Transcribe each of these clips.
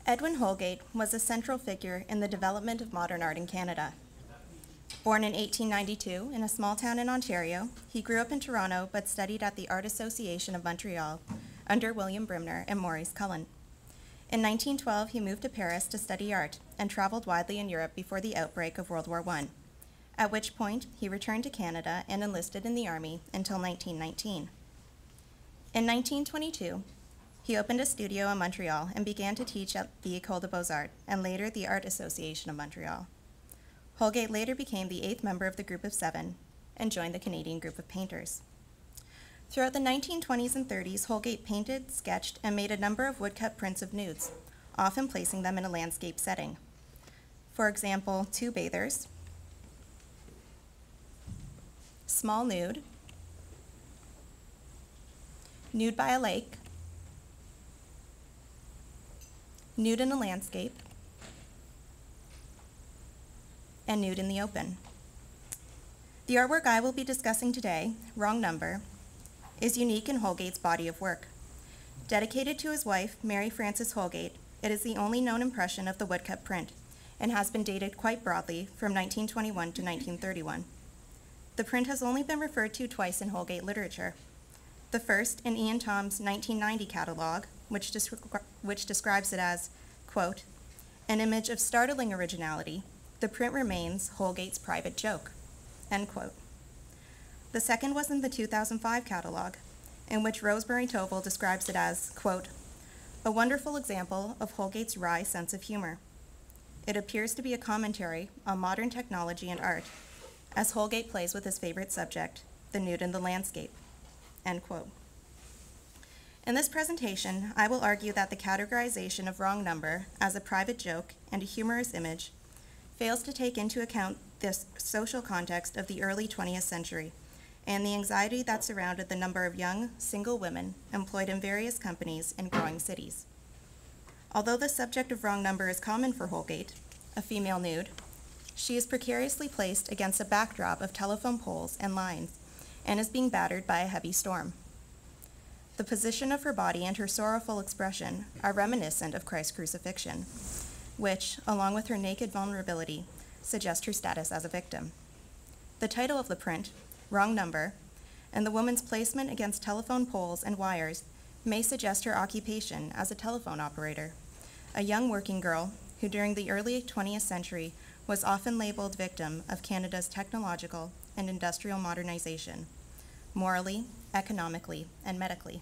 Edwin Holgate was a central figure in the development of modern art in Canada. Born in 1892 in a small town in Ontario, he grew up in Toronto but studied at the Art Association of Montreal under William Brimner and Maurice Cullen. In 1912, he moved to Paris to study art and traveled widely in Europe before the outbreak of World War I, at which point he returned to Canada and enlisted in the Army until 1919. In 1922, he opened a studio in Montreal and began to teach at the École des Beaux-Arts and later the Art Association of Montreal. Holgate later became the 8th member of the Group of 7 and joined the Canadian Group of Painters. Throughout the 1920s and 30s, Holgate painted, sketched, and made a number of woodcut prints of nudes, often placing them in a landscape setting. For example, Two Bathers, Small Nude, Nude by a Lake, Nude in a Landscape, and Nude in the Open. The artwork I will be discussing today, Wrong Number, is unique in Holgate's body of work. Dedicated to his wife, Mary Frances Holgate, it is the only known impression of the woodcut print and has been dated quite broadly from 1921 to 1931. The print has only been referred to twice in Holgate literature. The first in Ian Thom's 1990 catalog, which describes it as, quote, an image of startling originality. The print remains Holgate's private joke, end quote. The second was in the 2005 catalog, in which Rosemary Toval describes it as, quote, a wonderful example of Holgate's wry sense of humor. It appears to be a commentary on modern technology and art, as Holgate plays with his favorite subject, the nude in the landscape, end quote. In this presentation, I will argue that the categorization of Wrong Number as a private joke and a humorous image fails to take into account the social context of the early 20th century and the anxiety that surrounded the number of young, single women employed in various companies in growing cities. Although the subject of Wrong Number is common for Holgate, a female nude, she is precariously placed against a backdrop of telephone poles and lines and is being battered by a heavy storm. The position of her body and her sorrowful expression are reminiscent of Christ's crucifixion, which, along with her naked vulnerability, suggest her status as a victim. The title of the print, Wrong Number, and the woman's placement against telephone poles and wires may suggest her occupation as a telephone operator, a young working girl who during the early 20th century was often labeled victim of Canada's technological and industrial modernization, morally, economically, and medically.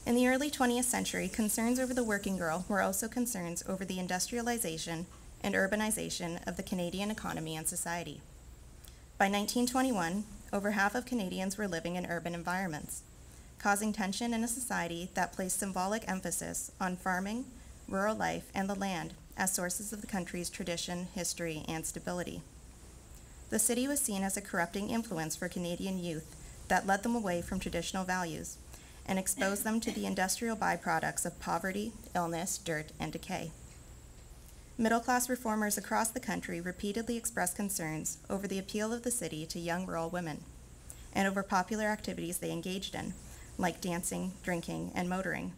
In the early 20th century, concerns over the working girl were also concerns over the industrialization and urbanization of the Canadian economy and society. By 1921, over half of Canadians were living in urban environments, causing tension in a society that placed symbolic emphasis on farming, rural life, and the land as sources of the country's tradition, history, and stability. The city was seen as a corrupting influence for Canadian youth that led them away from traditional values and exposed them to the industrial byproducts of poverty, illness, dirt, and decay. Middle-class reformers across the country repeatedly expressed concerns over the appeal of the city to young rural women and over popular activities they engaged in, like dancing, drinking, and motoring,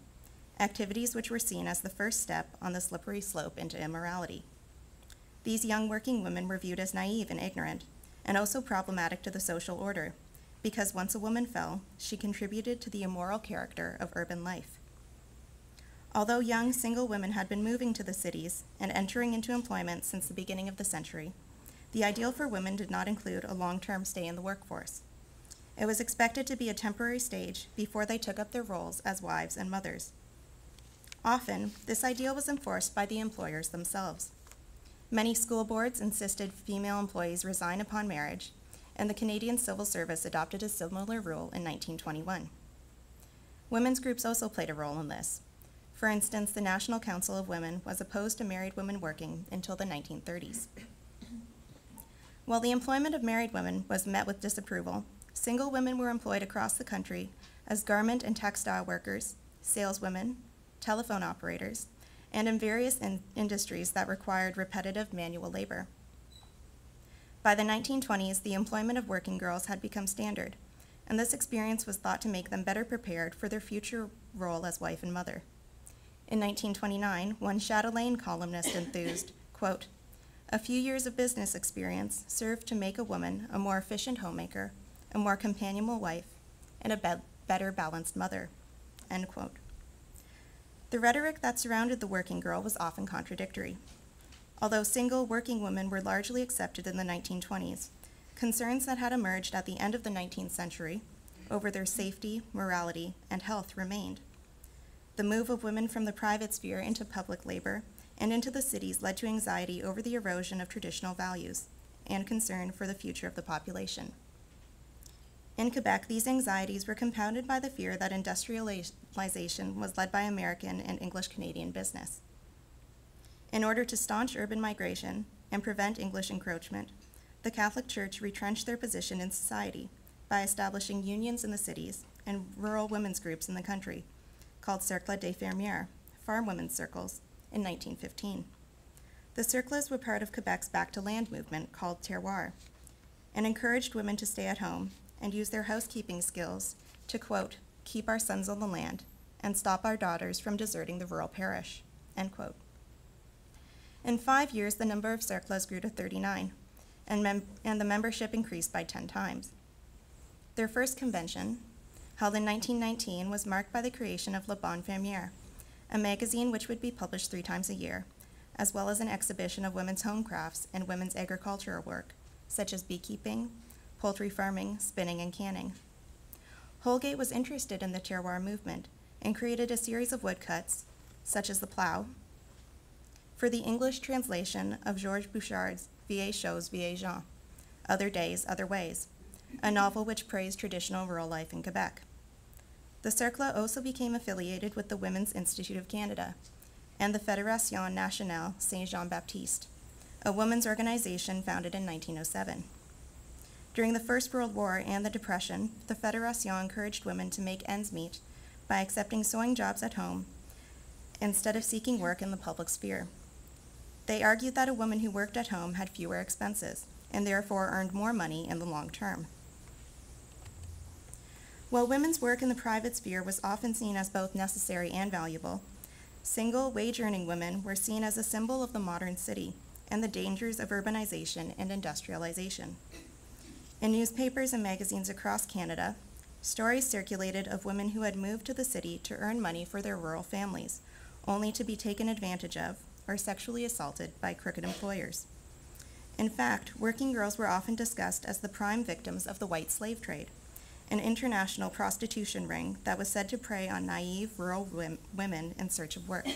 activities which were seen as the first step on the slippery slope into immorality. These young working women were viewed as naive and ignorant, and also problematic to the social order, because once a woman fell, she contributed to the immoral character of urban life. Although young single women had been moving to the cities and entering into employment since the beginning of the century, the ideal for women did not include a long-term stay in the workforce. It was expected to be a temporary stage before they took up their roles as wives and mothers. Often, this ideal was enforced by the employers themselves. Many school boards insisted female employees resign upon marriage, and the Canadian Civil Service adopted a similar rule in 1921. Women's groups also played a role in this. For instance, the National Council of Women was opposed to married women working until the 1930s. While the employment of married women was met with disapproval, single women were employed across the country as garment and textile workers, saleswomen, telephone operators, and in various industries that required repetitive manual labor. By the 1920s, the employment of working girls had become standard, and this experience was thought to make them better prepared for their future role as wife and mother. In 1929, one Chatelaine columnist enthused, quote, "A few years of business experience served to make a woman a more efficient homemaker, a more companionable wife, and a better balanced mother," end quote. The rhetoric that surrounded the working girl was often contradictory. Although single working women were largely accepted in the 1920s, concerns that had emerged at the end of the 19th century over their safety, morality, and health remained. The move of women from the private sphere into public labor and into the cities led to anxiety over the erosion of traditional values and concern for the future of the population. In Quebec, these anxieties were compounded by the fear that industrialization was led by American and English Canadian business. In order to staunch urban migration and prevent English encroachment, the Catholic Church retrenched their position in society by establishing unions in the cities and rural women's groups in the country, called Cercles des Fermières, farm women's circles, in 1915. The circles were part of Quebec's Back to Land movement called Terroir, and encouraged women to stay at home and use their housekeeping skills to, quote, "keep our sons on the land and stop our daughters from deserting the rural parish," end quote. In 5 years, the number of circles grew to 39, and the membership increased by 10 times. Their first convention, held in 1919, was marked by the creation of La Bonne Fermière, a magazine which would be published 3 times a year, as well as an exhibition of women's home crafts and women's agricultural work, such as beekeeping, poultry farming, spinning, and canning. Holgate was interested in the terroir movement and created a series of woodcuts, such as the plough, for the English translation of Georges Bouchard's Vieilles Choses, Vieilles Gens, Other Days, Other Ways, a novel which praised traditional rural life in Quebec. The Cercle also became affiliated with the Women's Institute of Canada and the Fédération Nationale Saint-Jean-Baptiste, a women's organization founded in 1907. During the First World War and the Depression, the Fédération encouraged women to make ends meet by accepting sewing jobs at home instead of seeking work in the public sphere. They argued that a woman who worked at home had fewer expenses and therefore earned more money in the long term. While women's work in the private sphere was often seen as both necessary and valuable, single wage-earning women were seen as a symbol of the modern city and the dangers of urbanization and industrialization. In newspapers and magazines across Canada, stories circulated of women who had moved to the city to earn money for their rural families, only to be taken advantage of or sexually assaulted by crooked employers. In fact, working girls were often discussed as the prime victims of the white slave trade, an international prostitution ring that was said to prey on naive rural women in search of work.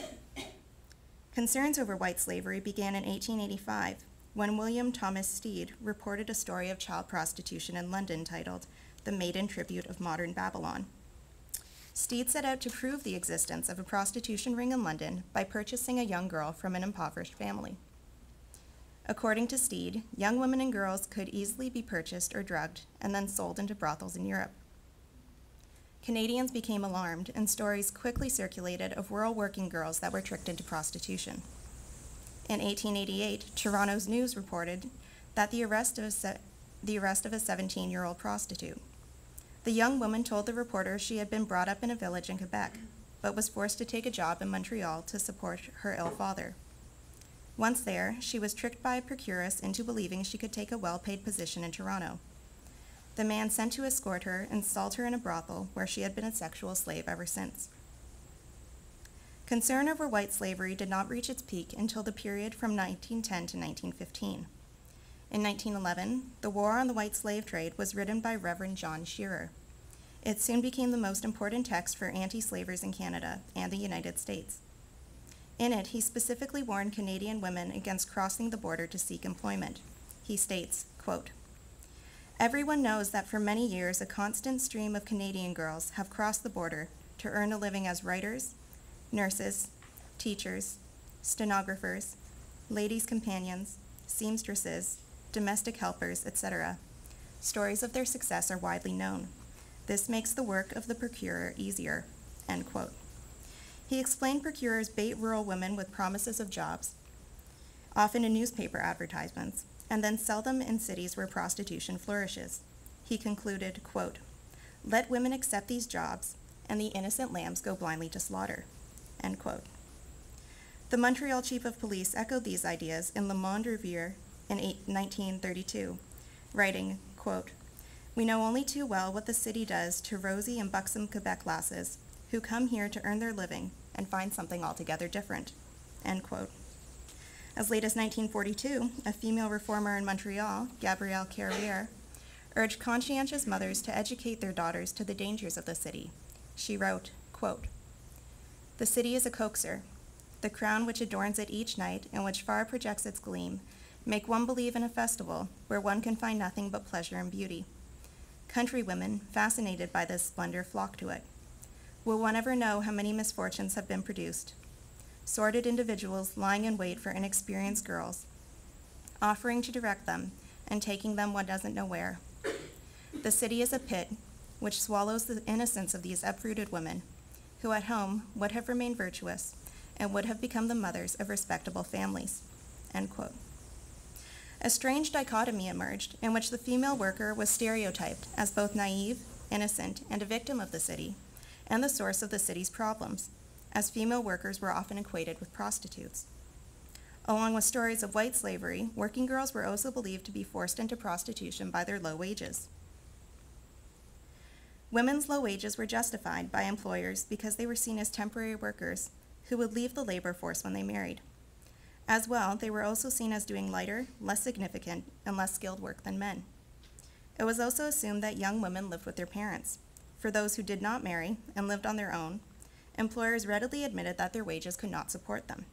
Concerns over white slavery began in 1885, when William Thomas Stead reported a story of child prostitution in London titled "The Maiden Tribute of Modern Babylon." Stead set out to prove the existence of a prostitution ring in London by purchasing a young girl from an impoverished family. According to Stead, young women and girls could easily be purchased or drugged and then sold into brothels in Europe. Canadians became alarmed, and stories quickly circulated of rural working girls that were tricked into prostitution. In 1888, Toronto's News reported that the arrest of a 17-year-old prostitute. The young woman told the reporter she had been brought up in a village in Quebec, but was forced to take a job in Montreal to support her ill father. Once there, she was tricked by a procuress into believing she could take a well-paid position in Toronto. The man sent to escort her installed her in a brothel where she had been a sexual slave ever since. Concern over white slavery did not reach its peak until the period from 1910 to 1915. In 1911, The War on the White Slave Trade was written by Reverend John Shearer. It soon became the most important text for anti-slavers in Canada and the United States. In it, he specifically warned Canadian women against crossing the border to seek employment. He states, quote, "Everyone knows that for many years a constant stream of Canadian girls have crossed the border to earn a living as writers, nurses, teachers, stenographers, ladies' companions, seamstresses, domestic helpers, etc. Stories of their success are widely known. This makes the work of the procurer easier," end quote. He explained procurers bait rural women with promises of jobs, often in newspaper advertisements, and then sell them in cities where prostitution flourishes. He concluded, quote, "Let women accept these jobs, and the innocent lambs go blindly to slaughter," end quote. The Montreal Chief of Police echoed these ideas in Le Monde Review in 1932, writing, quote, "We know only too well what the city does to rosy and buxom Quebec lasses who come here to earn their living and find something altogether different," end quote. As late as 1942, a female reformer in Montreal, Gabrielle Carrière, urged conscientious mothers to educate their daughters to the dangers of the city. She wrote, quote, "The city is a coaxer. The crown which adorns it each night and which far projects its gleam make one believe in a festival where one can find nothing but pleasure and beauty. Countrywomen, fascinated by this splendor, flock to it. Will one ever know how many misfortunes have been produced? Sordid individuals lying in wait for inexperienced girls, offering to direct them and taking them one doesn't know where. The city is a pit which swallows the innocence of these uprooted women, who at home would have remained virtuous and would have become the mothers of respectable families," end quote. A strange dichotomy emerged in which the female worker was stereotyped as both naive, innocent, and a victim of the city, and the source of the city's problems, as female workers were often equated with prostitutes. Along with stories of white slavery, working girls were also believed to be forced into prostitution by their low wages. Women's low wages were justified by employers because they were seen as temporary workers who would leave the labor force when they married. As well, they were also seen as doing lighter, less significant, and less skilled work than men. It was also assumed that young women lived with their parents. For those who did not marry and lived on their own, employers readily admitted that their wages could not support them.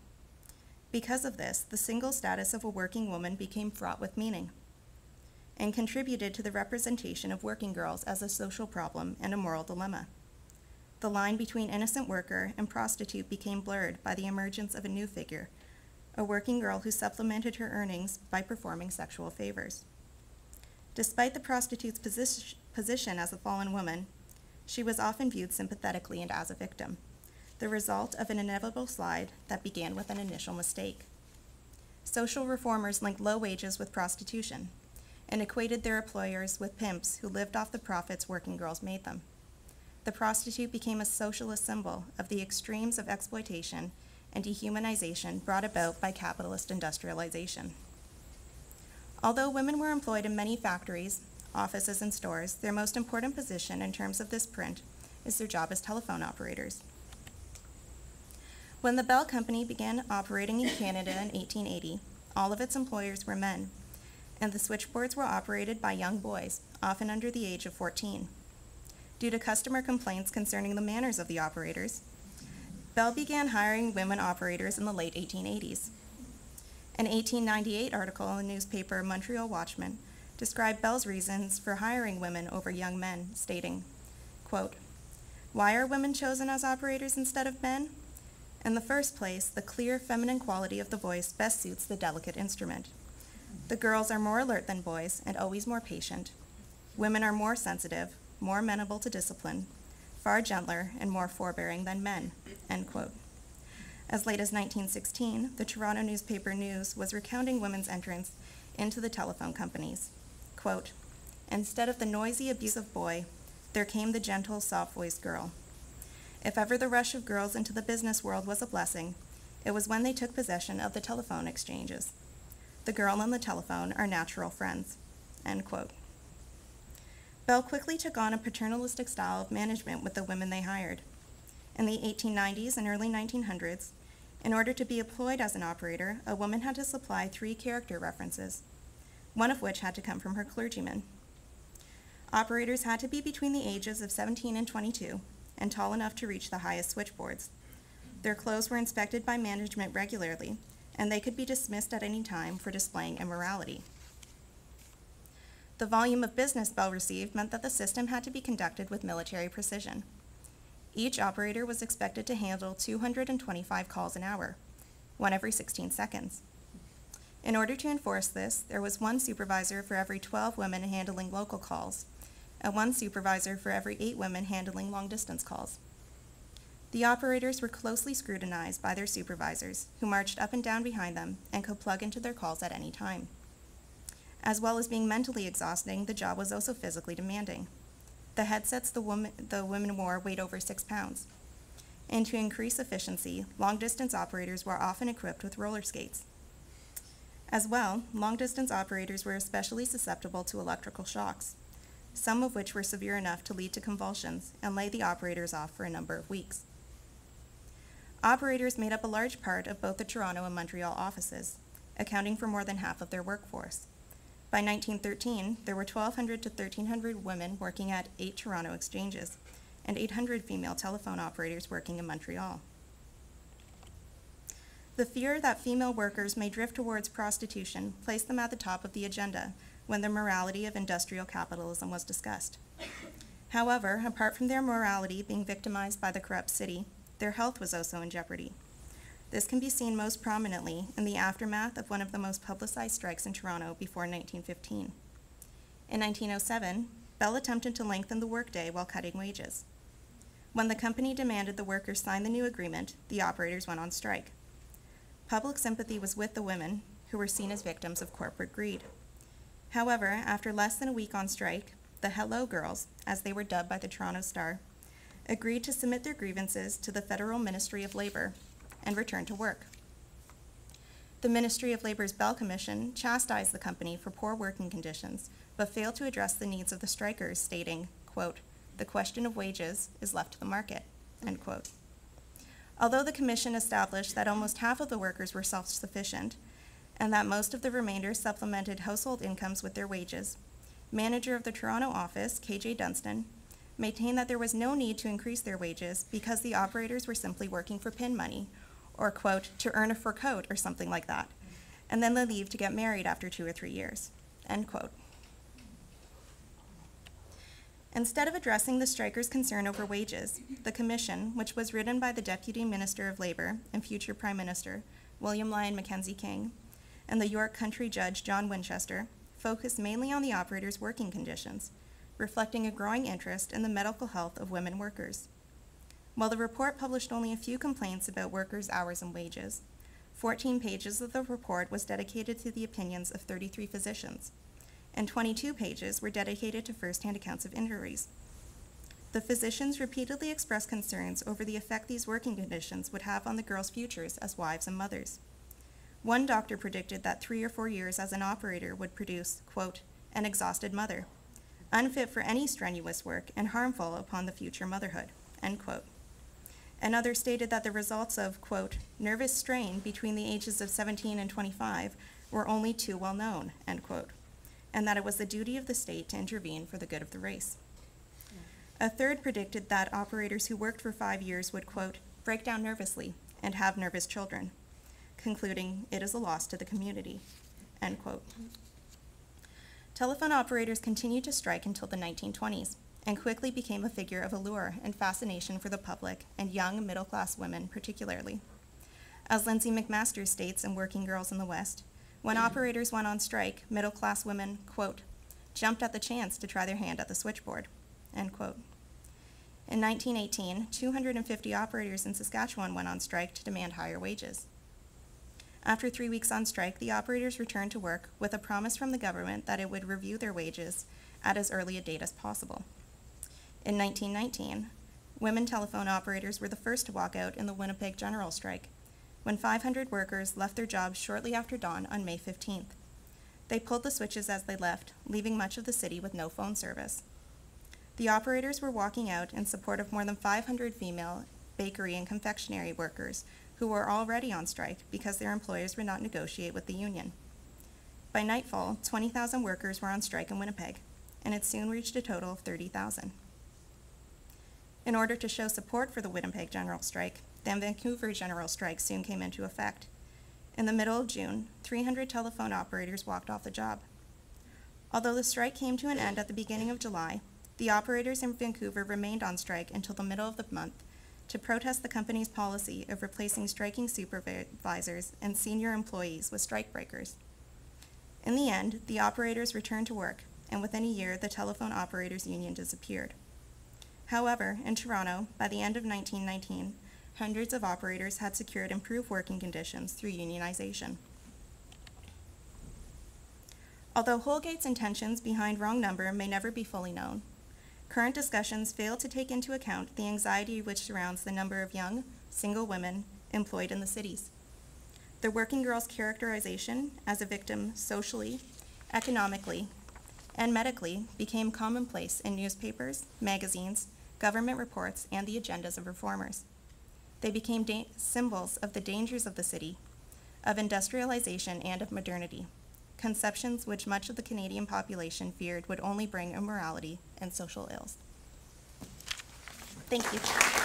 Because of this, the single status of a working woman became fraught with meaning and contributed to the representation of working girls as a social problem and a moral dilemma. The line between innocent worker and prostitute became blurred by the emergence of a new figure, a working girl who supplemented her earnings by performing sexual favors. Despite the prostitute's position as a fallen woman, she was often viewed sympathetically and as a victim, the result of an inevitable slide that began with an initial mistake. Social reformers linked low wages with prostitution and equated their employers with pimps who lived off the profits working girls made them. The prostitute became a socialist symbol of the extremes of exploitation and dehumanization brought about by capitalist industrialization. Although women were employed in many factories, offices, and stores, their most important position in terms of this print is their job as telephone operators. When the Bell Company began operating in Canada in 1880, all of its employers were men, and the switchboards were operated by young boys, often under the age of 14. Due to customer complaints concerning the manners of the operators, Bell began hiring women operators in the late 1880s. An 1898 article in the newspaper Montreal Watchman described Bell's reasons for hiring women over young men, stating, quote, "Why are women chosen as operators instead of men? In the first place, the clear feminine quality of the voice best suits the delicate instrument. The girls are more alert than boys and always more patient. Women are more sensitive, more amenable to discipline, far gentler and more forbearing than men," end quote. As late as 1916, the Toronto newspaper News was recounting women's entrance into the telephone companies. Quote, "Instead of the noisy, abusive boy, there came the gentle, soft-voiced girl. If ever the rush of girls into the business world was a blessing, it was when they took possession of the telephone exchanges. The girl and the telephone are natural friends," end quote. Bell quickly took on a paternalistic style of management with the women they hired. In the 1890s and early 1900s, in order to be employed as an operator, a woman had to supply 3 character references, one of which had to come from her clergyman. Operators had to be between the ages of 17 and 22 and tall enough to reach the highest switchboards. Their clothes were inspected by management regularly, and they could be dismissed at any time for displaying immorality. The volume of business Bell received meant that the system had to be conducted with military precision. Each operator was expected to handle 225 calls an hour, one every 16 seconds. In order to enforce this, there was one supervisor for every 12 women handling local calls, and one supervisor for every 8 women handling long-distance calls. The operators were closely scrutinized by their supervisors, who marched up and down behind them and could plug into their calls at any time. As well as being mentally exhausting, the job was also physically demanding. The headsets the women wore weighed over 6 pounds. and to increase efficiency, long-distance operators were often equipped with roller skates. As well, long-distance operators were especially susceptible to electrical shocks, some of which were severe enough to lead to convulsions and lay the operators off for a number of weeks. Operators made up a large part of both the Toronto and Montreal offices, accounting for more than half of their workforce. By 1913, there were 1,200 to 1,300 women working at 8 Toronto exchanges, and 800 female telephone operators working in Montreal. The fear that female workers may drift towards prostitution placed them at the top of the agenda when the morality of industrial capitalism was discussed. However, apart from their morality being victimized by the corrupt city, their health was also in jeopardy. This can be seen most prominently in the aftermath of one of the most publicized strikes in Toronto before 1915. In 1907, Bell attempted to lengthen the workday while cutting wages. When the company demanded the workers sign the new agreement, the operators went on strike. Public sympathy was with the women, who were seen as victims of corporate greed. However, after less than a week on strike, the Hello Girls, as they were dubbed by the Toronto Star, agreed to submit their grievances to the Federal Ministry of Labor and return to work. The Ministry of Labor's Bell Commission chastised the company for poor working conditions, but failed to address the needs of the strikers, stating, quote, "The question of wages is left to the market," end quote. Although the commission established that almost half of the workers were self-sufficient and that most of the remainder supplemented household incomes with their wages, manager of the Toronto office, K.J. Dunstan, maintained that there was no need to increase their wages because the operators were simply working for pin money, or, quote, "to earn a fur coat," or something like that, and then they leave to get married after 2 or 3 years, end quote. Instead of addressing the strikers' concern over wages, the commission, which was written by the Deputy Minister of Labor and future Prime Minister, William Lyon Mackenzie King, and the York Country Judge John Winchester, focused mainly on the operators' working conditions, reflecting a growing interest in the medical health of women workers. While the report published only a few complaints about workers' hours and wages, 14 pages of the report was dedicated to the opinions of 33 physicians, and 22 pages were dedicated to first-hand accounts of injuries. The physicians repeatedly expressed concerns over the effect these working conditions would have on the girls' futures as wives and mothers. One doctor predicted that 3 or 4 years as an operator would produce, quote, "an exhausted mother, unfit for any strenuous work and harmful upon the future motherhood," end quote. Another stated that the results of, quote, "nervous strain between the ages of 17 and 25 were only too well known," end quote, and that it was the duty of the state to intervene for the good of the race. A third predicted that operators who worked for 5 years would, quote, "break down nervously and have nervous children," concluding, "it is a loss to the community," end quote. Telephone operators continued to strike until the 1920s and quickly became a figure of allure and fascination for the public and young middle-class women particularly. As Lindsay McMaster states in Working Girls in the West, when operators went on strike, middle-class women, quote, "jumped at the chance to try their hand at the switchboard," end quote. In 1918, 250 operators in Saskatchewan went on strike to demand higher wages. After 3 weeks on strike, the operators returned to work with a promise from the government that it would review their wages at as early a date as possible. In 1919, women telephone operators were the first to walk out in the Winnipeg General Strike, when 500 workers left their jobs shortly after dawn on May 15th. They pulled the switches as they left, leaving much of the city with no phone service. The operators were walking out in support of more than 500 female bakery and confectionery workers who were already on strike because their employers would not negotiate with the union. By nightfall, 20,000 workers were on strike in Winnipeg, and it soon reached a total of 30,000. In order to show support for the Winnipeg General Strike, the Vancouver General Strike soon came into effect. In the middle of June, 300 telephone operators walked off the job. Although the strike came to an end at the beginning of July, the operators in Vancouver remained on strike until the middle of the month to protest the company's policy of replacing striking supervisors and senior employees with strikebreakers. In the end, the operators returned to work, and within a year, the Telephone Operators Union disappeared. However, in Toronto, by the end of 1919, hundreds of operators had secured improved working conditions through unionization. Although Holgate's intentions behind Wrong Number may never be fully known, Current discussions fail to take into account the anxiety which surrounds the number of young, single women employed in the cities. The working girl's characterization as a victim socially, economically, and medically became commonplace in newspapers, magazines, government reports, and the agendas of reformers. They became symbols of the dangers of the city, of industrialization, and of modernity, conceptions which much of the Canadian population feared would only bring immorality and social ills. Thank you.